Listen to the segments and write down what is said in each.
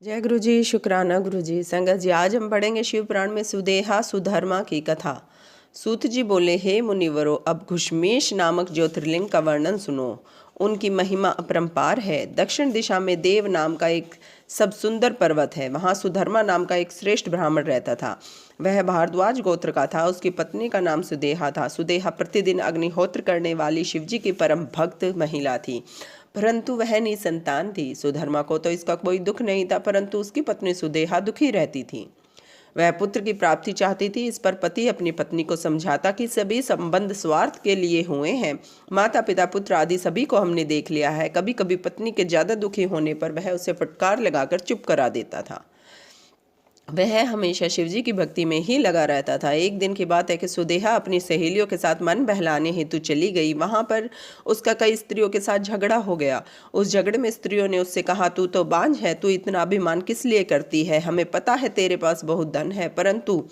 जय गुरु जी, शुक्राना गुरु जी। संगत जी, आज हम पढ़ेंगे शिव पुराण में सुदेहा सुधर्मा की कथा। सूत जी बोले, हे मुनिवरो, अब घुश्मेश नामक ज्योतिर्लिंग का वर्णन सुनो। उनकी महिमा अपरंपार है। दक्षिण दिशा में देव नाम का एक सब सुंदर पर्वत है। वहाँ सुधर्मा नाम का एक श्रेष्ठ ब्राह्मण रहता था। वह भारद्वाज गोत्र का था। उसकी पत्नी का नाम सुदेहा था। सुदेहा प्रतिदिन अग्निहोत्र करने वाली शिवजी की परम भक्त महिला थी, परंतु वह निसंतान थी। सुधर्मा को तो इसका कोई दुख नहीं था, परंतु उसकी पत्नी सुदेहा दुखी रहती थी। वह पुत्र की प्राप्ति चाहती थी। इस पर पति अपनी पत्नी को समझाता कि सभी संबंध स्वार्थ के लिए हुए हैं। माता पिता पुत्र आदि सभी को हमने देख लिया है। कभी कभी पत्नी के ज़्यादा दुखी होने पर वह उसे फटकार लगाकर चुप करा देता था। वह हमेशा शिवजी की भक्ति में ही लगा रहता था। एक दिन की बात है कि सुदेहा अपनी सहेलियों के साथ मन बहलाने हेतु चली गई। वहाँ पर उसका कई स्त्रियों के साथ झगड़ा हो गया। उस झगड़े में स्त्रियों ने उससे कहा, तू तो बांझ है, तू इतना अभिमान किस लिए करती है? हमें पता है तेरे पास बहुत धन है, परंतु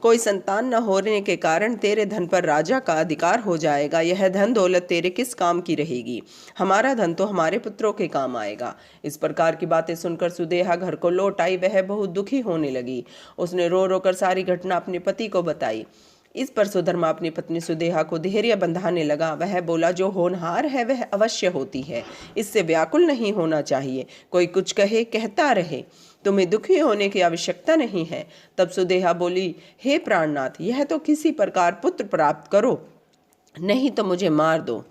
कोई संतान न होने के कारण तेरे धन पर राजा का अधिकार हो जाएगा। यह धन दौलत तेरे किस काम की रहेगी? हमारा धन तो हमारे पुत्रों के काम आएगा। इस प्रकार की बातें सुनकर सुदेहा घर को लौट आई। वह बहुत दुखी होने लगी। उसने रो रो कर सारी घटना अपने पति को बताई। इस पर सुधर्मा अपनी पत्नी सुदेहा को धैर्य बंधाने लगा। वह बोला, जो होनहार है वह अवश्य होती है, इससे व्याकुल नहीं होना चाहिए। कोई कुछ कहे कहता रहे, तुम्हें दुखी होने की आवश्यकता नहीं है। तब सुदेहा बोली, हे प्राणनाथ, यह तो किसी प्रकार पुत्र प्राप्त करो, नहीं तो मुझे मार दो।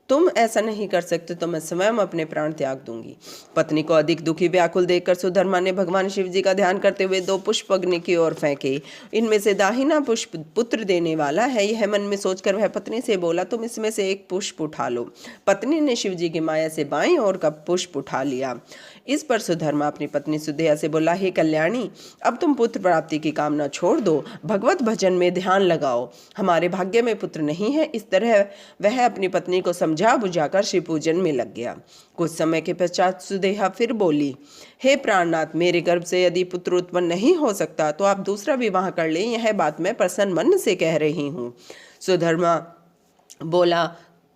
तुम ऐसा नहीं कर सकते तो मैं स्वयं अपने प्राण त्याग दूंगी। पत्नी को अधिक दुखी व्याकुल देखकर सुधर्मा ने भगवान शिव जी का ध्यान करते हुए 2 पुष्प अग्नि की ओर फेंके। इनमें से दाहिना पुष्प पुत्र देने वाला है, यह मन में सोचकर वह पत्नी से बोला, तुम इसमें से एक पुष्प उठा लो। पत्नी ने शिव जी की माया से बाईं ओर का पुष्प उठा लिया। इस पर सुधर्मा अपनी पत्नी सुदेहा से बोला, हे कल्याणी, अब तुम पुत्र प्राप्ति की कामना छोड़ दो, भगवत भजन में ध्यान लगाओ। हमारे भाग्य में पुत्र नहीं है। इस तरह वह अपनी पत्नी को समझा बुझाकर शिव पूजन में लग गया। कुछ समय के पश्चात सुदेहा फिर बोली, हे प्राणनाथ, मेरे गर्भ से यदि पुत्र उत्पन्न नहीं हो सकता तो आप दूसरा विवाह कर लें। यह बात मैं प्रसन्न मन से कह रही हूँ। सुधर्मा बोला,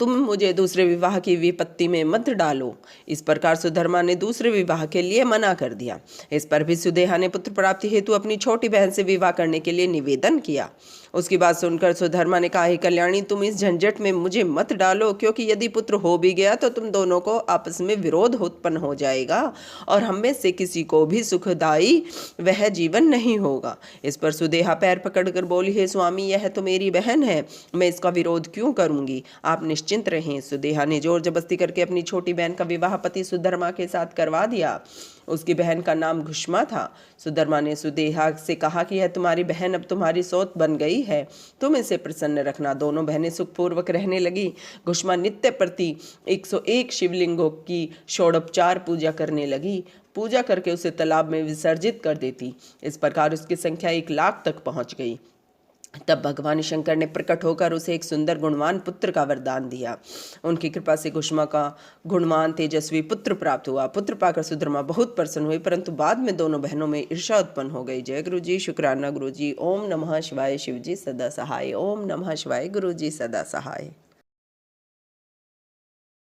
तुम मुझे दूसरे विवाह की विपत्ति में मत डालो। इस प्रकार सुधर्मा ने दूसरे विवाह के लिए मना कर दिया। इस पर भी सुदेहा ने पुत्र प्राप्ति हेतु अपनी छोटी बहन से विवाह करने के लिए निवेदन किया। उसकी बात सुनकर सुधर्मा ने कहा, हे कल्याणी, तुम इस झंझट में मुझे मत डालो, क्योंकि यदि पुत्र हो भी गया तो तुम दोनों को आपस में विरोध उत्पन्न हो जाएगा और हम में से किसी को भी सुखदायी वह जीवन नहीं होगा। इस पर सुदेहा पैर पकड़कर बोली, हे स्वामी, यह तो मेरी बहन है, मैं इसका विरोध क्यों करूंगी? आप निश्चिंत रहें। सुदेहा ने जोर जबरदस्ती करके अपनी छोटी बहन का विवाह पति सुधर्मा के साथ करवा दिया। उसकी बहन का नाम घुष्मा था। सुधर्मा ने सुदेहा से कहा कि यह तुम्हारी बहन अब तुम्हारी सौत बन गई है, तुम इसे प्रसन्न रखना। दोनों बहनें सुखपूर्वक रहने लगी। घुष्मा नित्य प्रति 101 शिवलिंगों की षोडोपचार पूजा करने लगी। पूजा करके उसे तालाब में विसर्जित कर देती। इस प्रकार उसकी संख्या 1 लाख तक पहुंच गई। तब भगवान शंकर ने प्रकट होकर उसे एक सुंदर गुणवान पुत्र का वरदान दिया। उनकी कृपा से घुष्मा का गुणवान तेजस्वी पुत्र प्राप्त हुआ। पुत्र पाकर सुधर्मा बहुत प्रसन्न हुई, परंतु बाद में दोनों बहनों में ईर्ष्या उत्पन्न हो गई। जय गुरु जी, शुक्राना गुरु जी। ओम नमः शिवाय, शिव जी सदा सहाय। ओम नमः शिवाय, गुरु जी सदा सहाय।